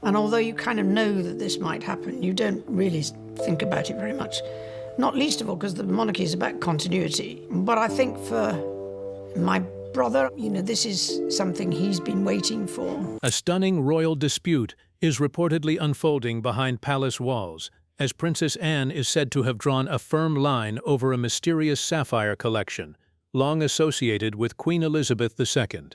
And although you kind of know that this might happen, you don't really think about it very much. Not least of all because the monarchy is about continuity. But I think for my brother, this is something he's been waiting for. A stunning royal dispute is reportedly unfolding behind palace walls, as Princess Anne is said to have drawn a firm line over a mysterious sapphire collection, long associated with Queen Elizabeth II.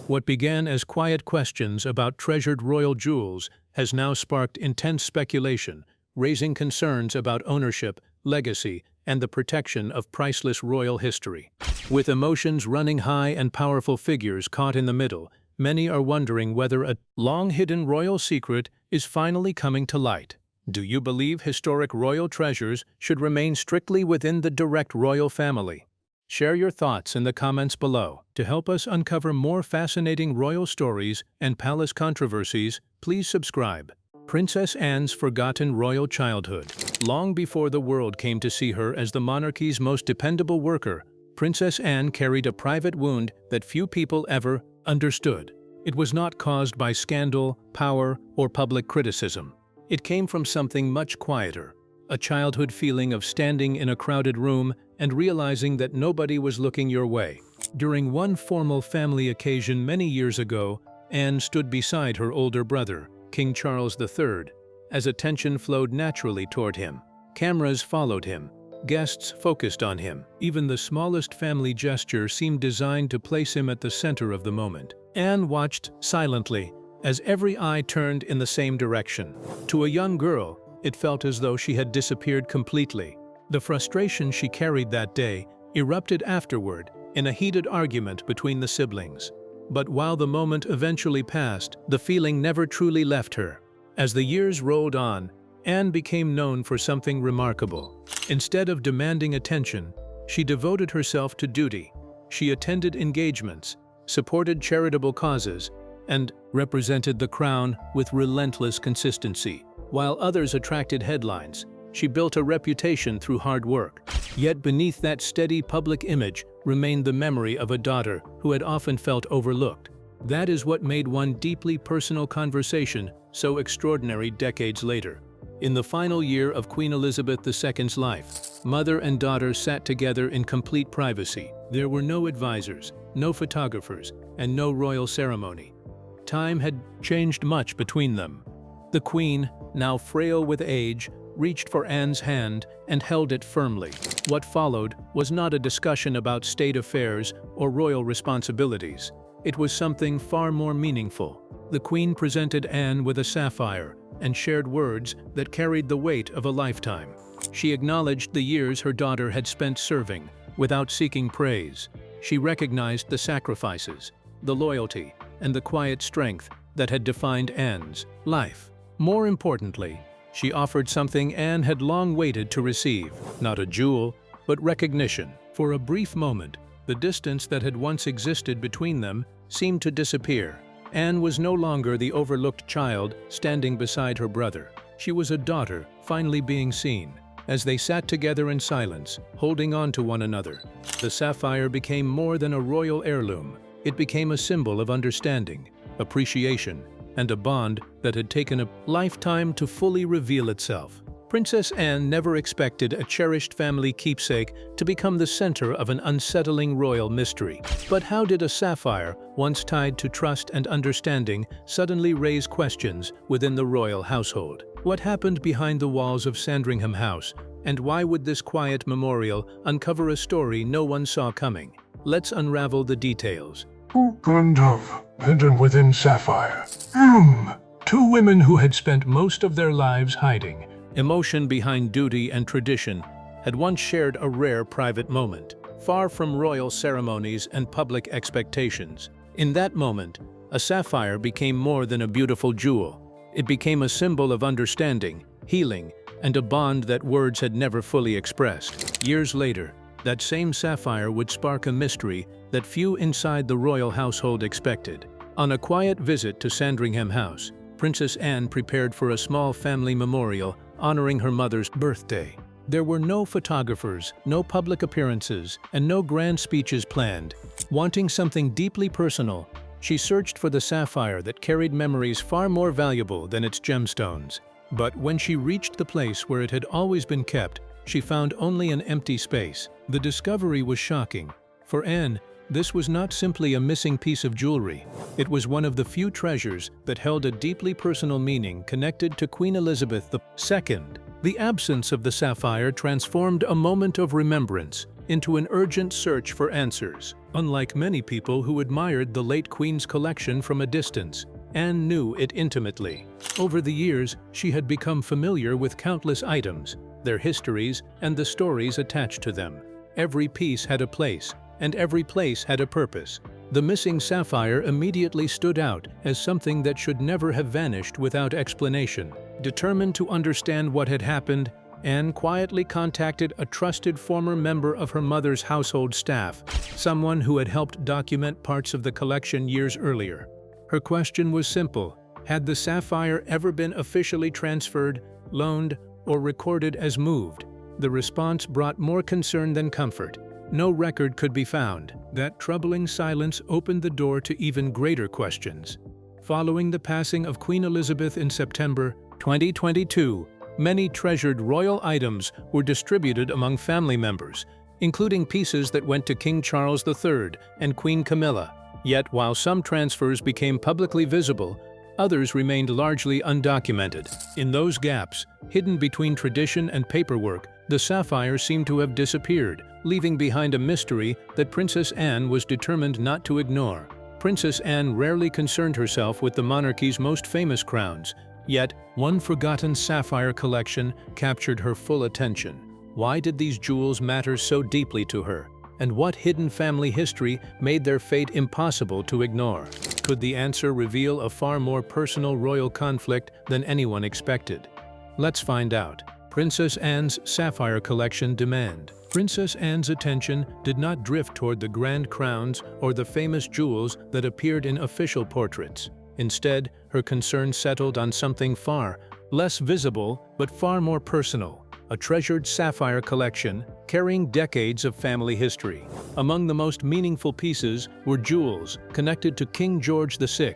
What began as quiet questions about treasured royal jewels has now sparked intense speculation, raising concerns about ownership, legacy, and the protection of priceless royal history. With emotions running high and powerful figures caught in the middle, many are wondering whether a long-hidden royal secret is finally coming to light. Do you believe historic royal treasures should remain strictly within the direct royal family? Share your thoughts in the comments below. To help us uncover more fascinating royal stories and palace controversies, please subscribe. Princess Anne's forgotten royal childhood. Long before the world came to see her as the monarchy's most dependable worker, Princess Anne carried a private wound that few people ever understood. It was not caused by scandal, power, or public criticism. It came from something much quieter, a childhood feeling of standing in a crowded room and realizing that nobody was looking your way. During one formal family occasion many years ago, Anne stood beside her older brother, King Charles III, as attention flowed naturally toward him. Cameras followed him. Guests focused on him. Even the smallest family gesture seemed designed to place him at the center of the moment. Anne watched silently as every eye turned in the same direction. To a young girl, it felt as though she had disappeared completely. The frustration she carried that day erupted afterward in a heated argument between the siblings. But while the moment eventually passed, the feeling never truly left her. As the years rolled on, Anne became known for something remarkable. Instead of demanding attention, she devoted herself to duty. She attended engagements, supported charitable causes, and represented the crown with relentless consistency. While others attracted headlines, she built a reputation through hard work. Yet beneath that steady public image remained the memory of a daughter who had often felt overlooked. That is what made one deeply personal conversation so extraordinary decades later. In the final year of Queen Elizabeth II's life, mother and daughter sat together in complete privacy. There were no advisors, no photographers, and no royal ceremony. Time had changed much between them. The Queen, now frail with age, reached for Anne's hand and held it firmly. What followed was not a discussion about state affairs or royal responsibilities. It was something far more meaningful. The Queen presented Anne with a sapphire and shared words that carried the weight of a lifetime. She acknowledged the years her daughter had spent serving, without seeking praise. She recognized the sacrifices, the loyalty, and the quiet strength that had defined Anne's life. More importantly, she offered something Anne had long waited to receive, not a jewel, but recognition. For a brief moment, the distance that had once existed between them seemed to disappear. Anne was no longer the overlooked child standing beside her brother. She was a daughter finally being seen. As they sat together in silence, holding on to one another, the sapphire became more than a royal heirloom. It became a symbol of understanding, appreciation, and a bond that had taken a lifetime to fully reveal itself. Princess Anne never expected a cherished family keepsake to become the center of an unsettling royal mystery. But how did a sapphire, once tied to trust and understanding, suddenly raise questions within the royal household? What happened behind the walls of Sandringham House, and why would this quiet memorial uncover a story no one saw coming? Let's unravel the details. Opened up, hidden within sapphire. Two women who had spent most of their lives hiding. Emotion behind duty and tradition had once shared a rare private moment, far from royal ceremonies and public expectations. In that moment, a sapphire became more than a beautiful jewel. It became a symbol of understanding, healing, and a bond that words had never fully expressed. Years later, that same sapphire would spark a mystery that few inside the royal household expected. On a quiet visit to Sandringham House, Princess Anne prepared for a small family memorial honoring her mother's birthday. There were no photographers, no public appearances, and no grand speeches planned. Wanting something deeply personal, She searched for the sapphire that carried memories far more valuable than its gemstones. But when she reached the place where it had always been kept, she found only an empty space. The discovery was shocking. For Anne, this was not simply a missing piece of jewelry. It was one of the few treasures that held a deeply personal meaning connected to Queen Elizabeth II. The absence of the sapphire transformed a moment of remembrance into an urgent search for answers. Unlike many people who admired the late Queen's collection from a distance, Anne knew it intimately. Over the years, she had become familiar with countless items, their histories, and the stories attached to them. Every piece had a place, and every place had a purpose. The missing sapphire immediately stood out as something that should never have vanished without explanation. Determined to understand what had happened, Anne quietly contacted a trusted former member of her mother's household staff, someone who had helped document parts of the collection years earlier. Her question was simple: had the sapphire ever been officially transferred, loaned, or recorded as moved? The response brought more concern than comfort. No record could be found. That troubling silence opened the door to even greater questions. Following the passing of Queen Elizabeth in September 2022, many treasured royal items were distributed among family members, including pieces that went to King Charles III and Queen Camilla. Yet, while some transfers became publicly visible, others remained largely undocumented. In those gaps, hidden between tradition and paperwork, the sapphire seemed to have disappeared, leaving behind a mystery that Princess Anne was determined not to ignore. Princess Anne rarely concerned herself with the monarchy's most famous crowns, yet one forgotten sapphire collection captured her full attention. Why did these jewels matter so deeply to her? And what hidden family history made their fate impossible to ignore? Could the answer reveal a far more personal royal conflict than anyone expected? Let's find out. Princess Anne's sapphire collection demand. Princess Anne's attention did not drift toward the grand crowns or the famous jewels that appeared in official portraits. Instead, her concern settled on something far less visible but far more personal: a treasured sapphire collection carrying decades of family history. Among the most meaningful pieces were jewels connected to King George VI,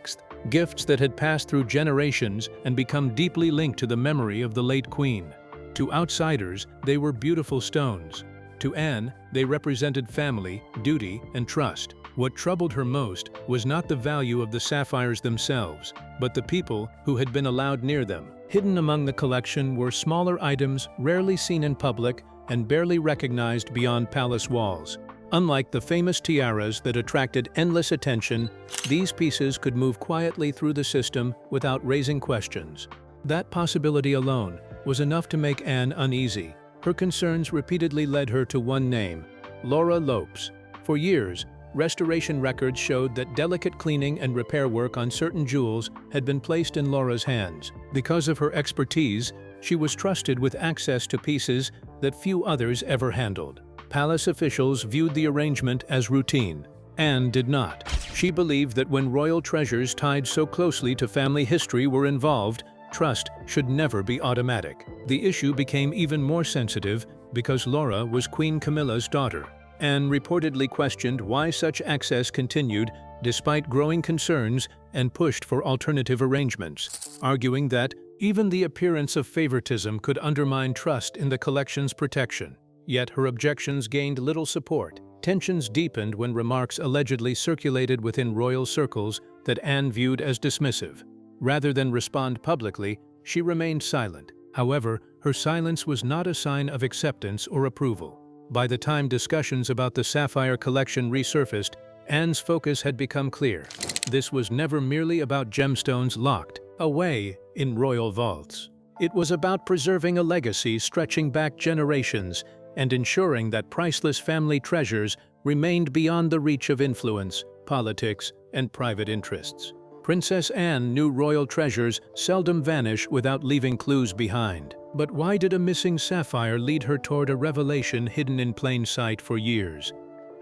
gifts that had passed through generations and become deeply linked to the memory of the late Queen. To outsiders, they were beautiful stones. To Anne, they represented family, duty, and trust. What troubled her most was not the value of the sapphires themselves, but the people who had been allowed near them. Hidden among the collection were smaller items rarely seen in public and barely recognized beyond palace walls. Unlike the famous tiaras that attracted endless attention, these pieces could move quietly through the system without raising questions. That possibility alone was enough to make Anne uneasy. Her concerns repeatedly led her to one name: Laura Lopes. For years, restoration records showed that delicate cleaning and repair work on certain jewels had been placed in Laura's hands. Because of her expertise, she was trusted with access to pieces that few others ever handled. Palace officials viewed the arrangement as routine. Anne did not. She believed that when royal treasures tied so closely to family history were involved, trust should never be automatic. The issue became even more sensitive because Laura was Queen Camilla's daughter. Anne reportedly questioned why such access continued despite growing concerns and pushed for alternative arrangements, arguing that even the appearance of favoritism could undermine trust in the collection's protection. Yet her objections gained little support. Tensions deepened when remarks allegedly circulated within royal circles that Anne viewed as dismissive. Rather than respond publicly, she remained silent. However, her silence was not a sign of acceptance or approval. By the time discussions about the sapphire collection resurfaced, Anne's focus had become clear. This was never merely about gemstones locked away in royal vaults. It was about preserving a legacy stretching back generations and ensuring that priceless family treasures remained beyond the reach of influence, politics, and private interests. Princess Anne knew royal treasures seldom vanish without leaving clues behind. But why did a missing sapphire lead her toward a revelation hidden in plain sight for years?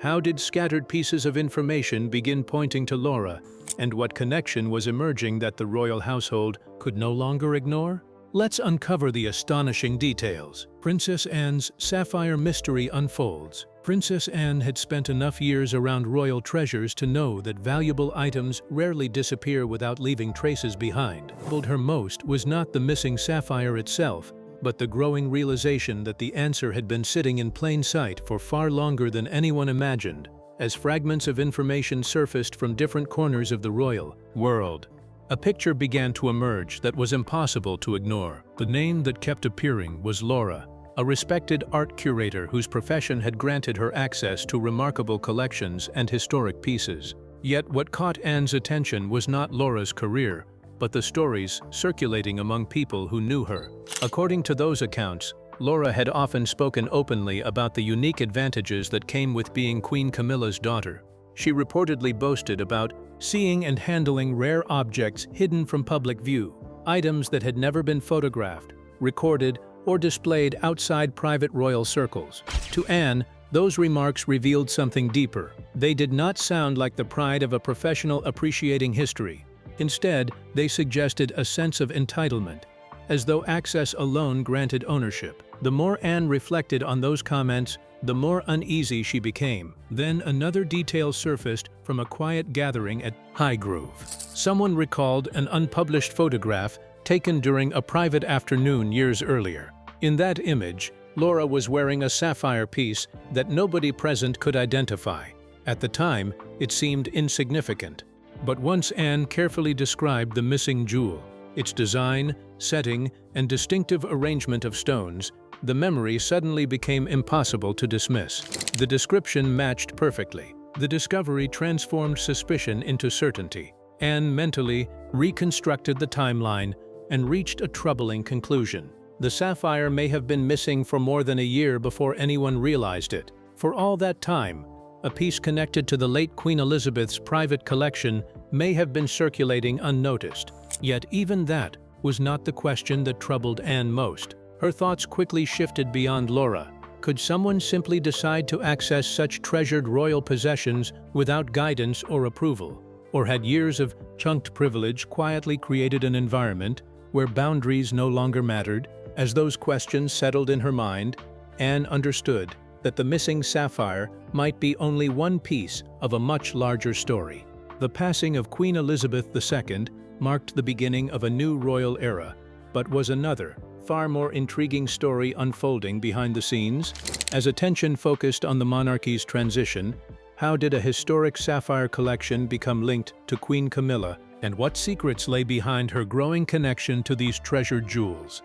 How did scattered pieces of information begin pointing to Laura? And what connection was emerging that the royal household could no longer ignore? Let's uncover the astonishing details. Princess Anne's sapphire mystery unfolds. Princess Anne had spent enough years around royal treasures to know that valuable items rarely disappear without leaving traces behind. What troubled her most was not the missing sapphire itself, but the growing realization that the answer had been sitting in plain sight for far longer than anyone imagined, as fragments of information surfaced from different corners of the royal world. A picture began to emerge that was impossible to ignore. The name that kept appearing was Laura, a respected art curator whose profession had granted her access to remarkable collections and historic pieces. Yet what caught Anne's attention was not Laura's career, but the stories circulating among people who knew her. According to those accounts, Laura had often spoken openly about the unique advantages that came with being Queen Camilla's daughter. She reportedly boasted about seeing and handling rare objects hidden from public view, items that had never been photographed, recorded, or displayed outside private royal circles. To Anne, those remarks revealed something deeper. They did not sound like the pride of a professional appreciating history. Instead, they suggested a sense of entitlement, as though access alone granted ownership. The more Anne reflected on those comments, the more uneasy she became. Then another detail surfaced from a quiet gathering at Highgrove. Someone recalled an unpublished photograph taken during a private afternoon years earlier. In that image, Laura was wearing a sapphire piece that nobody present could identify. At the time, it seemed insignificant. But once Anne carefully described the missing jewel, its design, setting, and distinctive arrangement of stones, the memory suddenly became impossible to dismiss. The description matched perfectly. The discovery transformed suspicion into certainty. Anne mentally reconstructed the timeline and reached a troubling conclusion. The sapphire may have been missing for more than a year before anyone realized it. For all that time, a piece connected to the late Queen Elizabeth's private collection may have been circulating unnoticed. Yet even that was not the question that troubled Anne most. Her thoughts quickly shifted beyond Laura. Could someone simply decide to access such treasured royal possessions without guidance or approval? Or had years of chunked privilege quietly created an environment where boundaries no longer mattered? As those questions settled in her mind, Anne understood that the missing sapphire might be only one piece of a much larger story. The passing of Queen Elizabeth II marked the beginning of a new royal era, but was another, far more intriguing story unfolding behind the scenes. As attention focused on the monarchy's transition, how did a historic sapphire collection become linked to Queen Camilla, and what secrets lay behind her growing connection to these treasured jewels?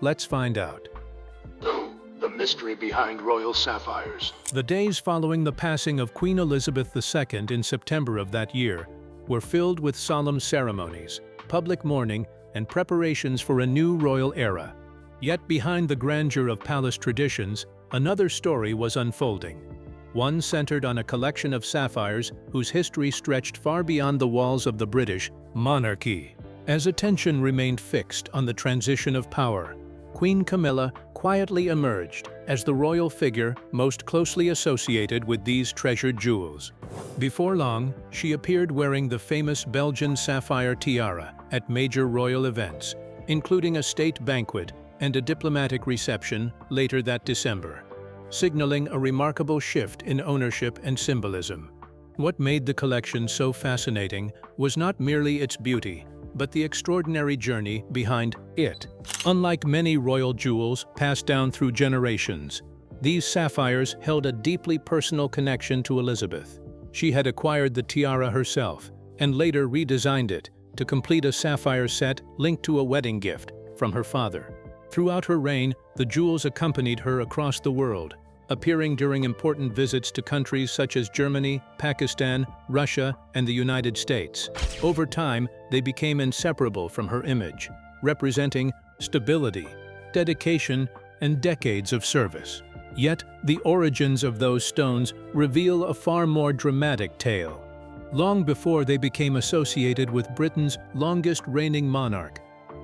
Let's find out. The mystery behind royal sapphires. The days following the passing of Queen Elizabeth II in September of that year were filled with solemn ceremonies, public mourning, and preparations for a new royal era. Yet behind the grandeur of palace traditions, another story was unfolding. One centered on a collection of sapphires whose history stretched far beyond the walls of the British monarchy. As attention remained fixed on the transition of power, Queen Camilla quietly emerged as the royal figure most closely associated with these treasured jewels. Before long, she appeared wearing the famous Belgian sapphire tiara at major royal events, including a state banquet and a diplomatic reception later that December, signaling a remarkable shift in ownership and symbolism. What made the collection so fascinating was not merely its beauty, but the extraordinary journey behind it. Unlike many royal jewels passed down through generations, these sapphires held a deeply personal connection to Elizabeth. She had acquired the tiara herself and later redesigned it to complete a sapphire set linked to a wedding gift from her father. Throughout her reign, the jewels accompanied her across the world, appearing during important visits to countries such as Germany, Pakistan, Russia, and the United States. Over time, they became inseparable from her image, representing stability, dedication, and decades of service. Yet, the origins of those stones reveal a far more dramatic tale. Long before they became associated with Britain's longest reigning monarch,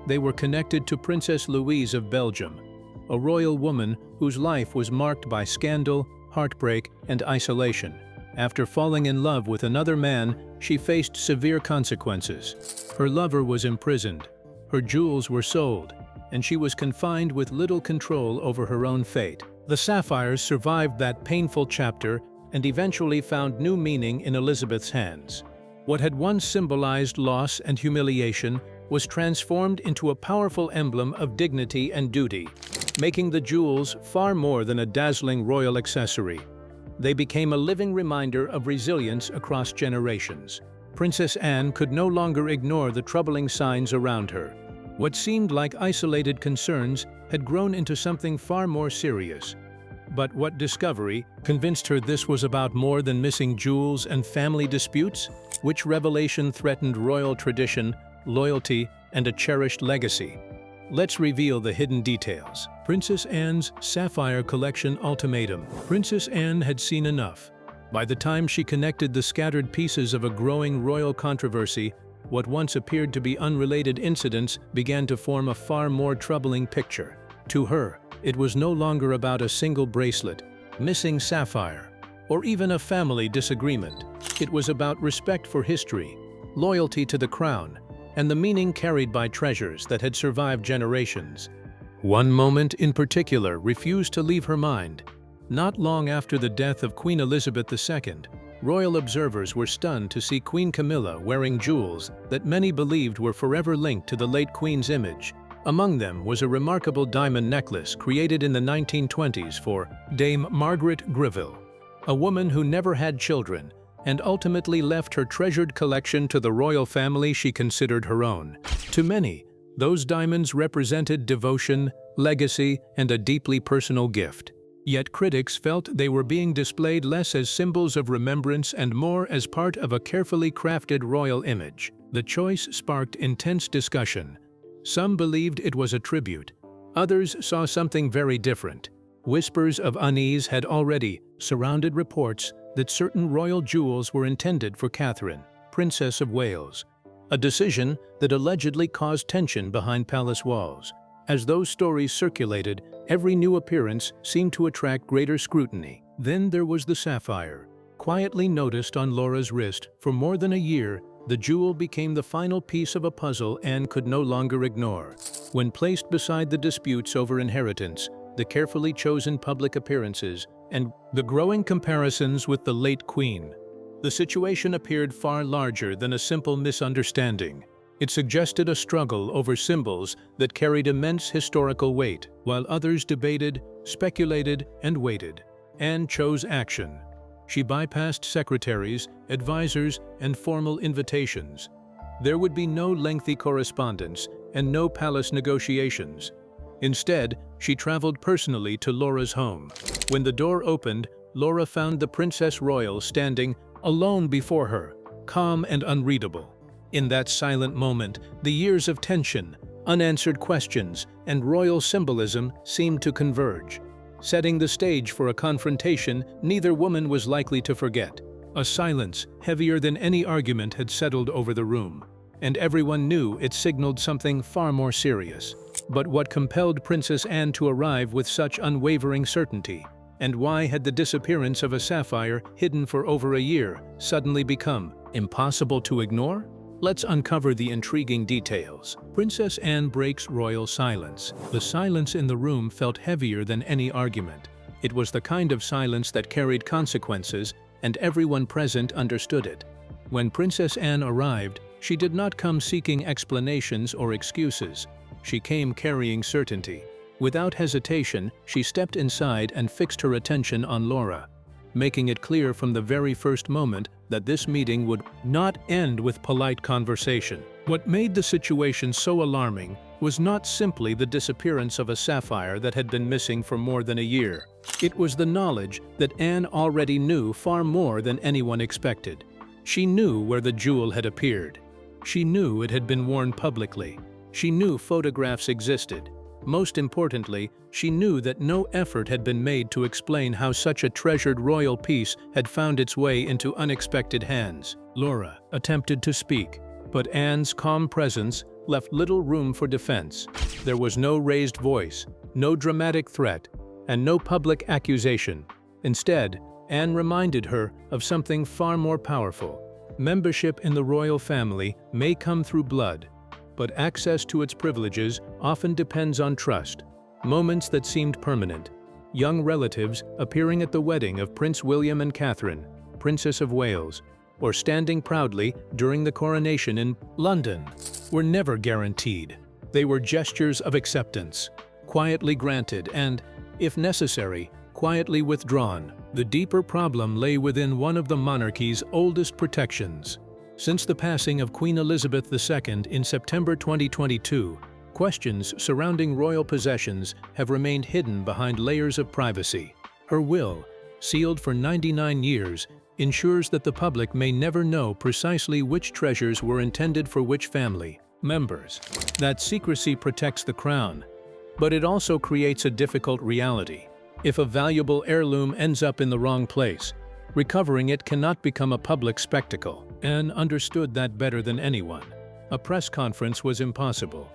they were connected to Princess Louise of Belgium, a royal woman whose life was marked by scandal, heartbreak, and isolation. After falling in love with another man, she faced severe consequences. Her lover was imprisoned, her jewels were sold, and she was confined with little control over her own fate. The Sapphires survived that painful chapter and eventually found new meaning in Elizabeth's hands. What had once symbolized loss and humiliation was transformed into a powerful emblem of dignity and duty, making the jewels far more than a dazzling royal accessory. They became a living reminder of resilience across generations. Princess Anne could no longer ignore the troubling signs around her. What seemed like isolated concerns had grown into something far more serious. But what discovery convinced her this was about more than missing jewels and family disputes? Which revelation threatened royal tradition, loyalty, and a cherished legacy? Let's reveal the hidden details. Princess Anne's Sapphire Collection Ultimatum. Princess Anne had seen enough. By the time she connected the scattered pieces of a growing royal controversy, what once appeared to be unrelated incidents began to form a far more troubling picture. To her, it was no longer about a single bracelet, missing sapphire, or even a family disagreement. It was about respect for history, loyalty to the crown, and the meaning carried by treasures that had survived generations. One moment in particular refused to leave her mind. Not long after the death of Queen Elizabeth II, royal observers were stunned to see Queen Camilla wearing jewels that many believed were forever linked to the late Queen's image. Among them was a remarkable diamond necklace created in the 1920s for Dame Margaret Greville, a woman who never had children and ultimately left her treasured collection to the royal family she considered her own. To many, those diamonds represented devotion, legacy, and a deeply personal gift. Yet critics felt they were being displayed less as symbols of remembrance and more as part of a carefully crafted royal image. The choice sparked intense discussion. Some believed it was a tribute. Others saw something very different. Whispers of unease had already surrounded reports that certain royal jewels were intended for Catherine, Princess of Wales, a decision that allegedly caused tension behind palace walls. As those stories circulated, every new appearance seemed to attract greater scrutiny. Then there was the sapphire. Quietly noticed on Laura's wrist for more than a year, the jewel became the final piece of a puzzle Anne could no longer ignore. When placed beside the disputes over inheritance, the carefully chosen public appearances, and the growing comparisons with the late Queen, the situation appeared far larger than a simple misunderstanding. It suggested a struggle over symbols that carried immense historical weight. While others debated, speculated, and waited, Anne chose action. She bypassed secretaries, advisors, and formal invitations. There would be no lengthy correspondence and no palace negotiations. Instead, she traveled personally to Laura's home. When the door opened, Laura found the Princess Royal standing alone before her, calm and unreadable. In that silent moment, the years of tension, unanswered questions, and royal symbolism seemed to converge, setting the stage for a confrontation neither woman was likely to forget. A silence heavier than any argument had settled over the room, and everyone knew it signaled something far more serious. But what compelled Princess Anne to arrive with such unwavering certainty? And why had the disappearance of a sapphire hidden for over a year suddenly become impossible to ignore? Let's uncover the intriguing details. Princess Anne breaks royal silence. The silence in the room felt heavier than any argument. It was the kind of silence that carried consequences, and everyone present understood it. When Princess Anne arrived, she did not come seeking explanations or excuses. She came carrying certainty. Without hesitation, she stepped inside and fixed her attention on Laura, making it clear from the very first moment that this meeting would not end with polite conversation. What made the situation so alarming was not simply the disappearance of a sapphire that had been missing for more than a year. It was the knowledge that Anne already knew far more than anyone expected. She knew where the jewel had appeared. She knew it had been worn publicly. She knew photographs existed. Most importantly, she knew that no effort had been made to explain how such a treasured royal piece had found its way into unexpected hands. Laura attempted to speak, but Anne's calm presence left little room for defense. There was no raised voice, no dramatic threat, and no public accusation. Instead, Anne reminded her of something far more powerful. Membership in the royal family may come through blood, but access to its privileges often depends on trust. Moments that seemed permanent, young relatives appearing at the wedding of Prince William and Catherine, Princess of Wales, or standing proudly during the coronation in London, were never guaranteed. They were gestures of acceptance, quietly granted and, if necessary, quietly withdrawn. The deeper problem lay within one of the monarchy's oldest protections. Since the passing of Queen Elizabeth II in September 2022, questions surrounding royal possessions have remained hidden behind layers of privacy. Her will, sealed for 99 years, ensures that the public may never know precisely which treasures were intended for which family members. That secrecy protects the crown, but it also creates a difficult reality. If a valuable heirloom ends up in the wrong place, recovering it cannot become a public spectacle. Anne understood that better than anyone. A press conference was impossible.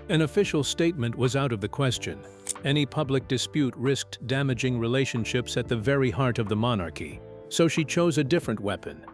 An official statement was out of the question. Any public dispute risked damaging relationships at the very heart of the monarchy. So she chose a different weapon: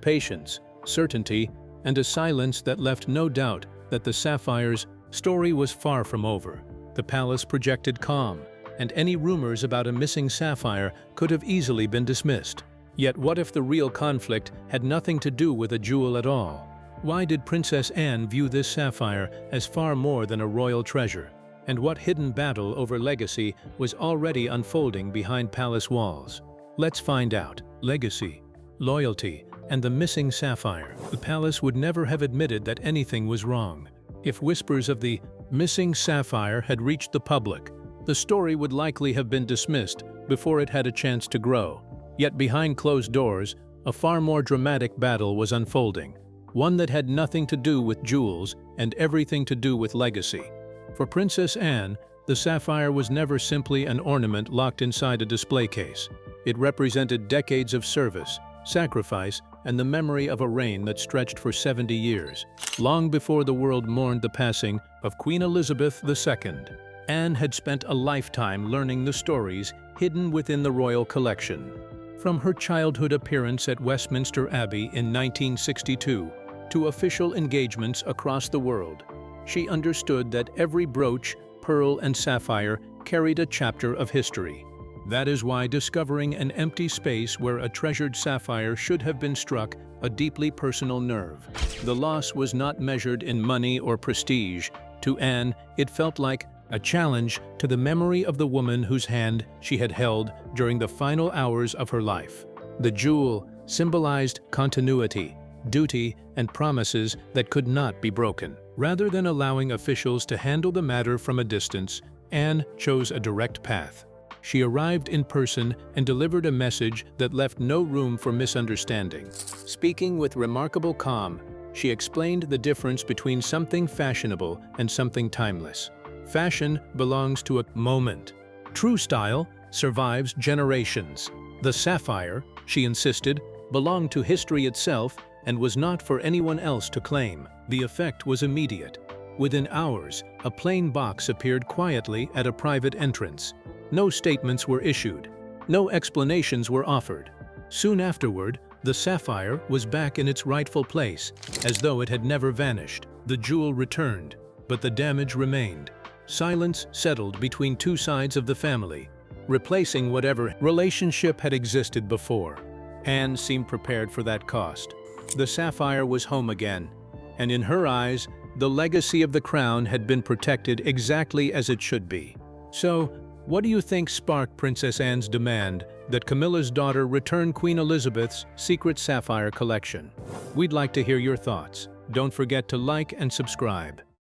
patience, certainty, and a silence that left no doubt that the Sapphire's story was far from over. The palace projected calm, and any rumors about a missing sapphire could have easily been dismissed. Yet what if the real conflict had nothing to do with a jewel at all? Why did Princess Anne view this sapphire as far more than a royal treasure? And what hidden battle over legacy was already unfolding behind palace walls? Let's find out. Legacy, loyalty, and the missing sapphire. The palace would never have admitted that anything was wrong. If whispers of the missing sapphire had reached the public, the story would likely have been dismissed before it had a chance to grow. Yet behind closed doors, a far more dramatic battle was unfolding, one that had nothing to do with jewels and everything to do with legacy. For Princess Anne, the sapphire was never simply an ornament locked inside a display case. It represented decades of service, sacrifice, and the memory of a reign that stretched for 70 years, long before the world mourned the passing of Queen Elizabeth II. Anne had spent a lifetime learning the stories hidden within the royal collection. From her childhood appearance at Westminster Abbey in 1962 to official engagements across the world, she understood that every brooch, pearl, and sapphire carried a chapter of history. That is why discovering an empty space where a treasured sapphire should have been struck a deeply personal nerve. The loss was not measured in money or prestige. To Anne, it felt like a challenge to the memory of the woman whose hand she had held during the final hours of her life. The jewel symbolized continuity, duty, and promises that could not be broken. Rather than allowing officials to handle the matter from a distance, Anne chose a direct path. She arrived in person and delivered a message that left no room for misunderstanding. Speaking with remarkable calm, she explained the difference between something fashionable and something timeless. Fashion belongs to a moment. True style survives generations. The sapphire, she insisted, belonged to history itself and was not for anyone else to claim. The effect was immediate. Within hours, a plain box appeared quietly at a private entrance. No statements were issued. No explanations were offered. Soon afterward, the sapphire was back in its rightful place, as though it had never vanished. The jewel returned, but the damage remained. Silence settled between two sides of the family, replacing whatever relationship had existed before. Anne seemed prepared for that cost. The sapphire was home again, and in her eyes, the legacy of the crown had been protected exactly as it should be. So, what do you think sparked Princess Anne's demand that Camilla's daughter return Queen Elizabeth's secret sapphire collection? We'd like to hear your thoughts. Don't forget to like and subscribe.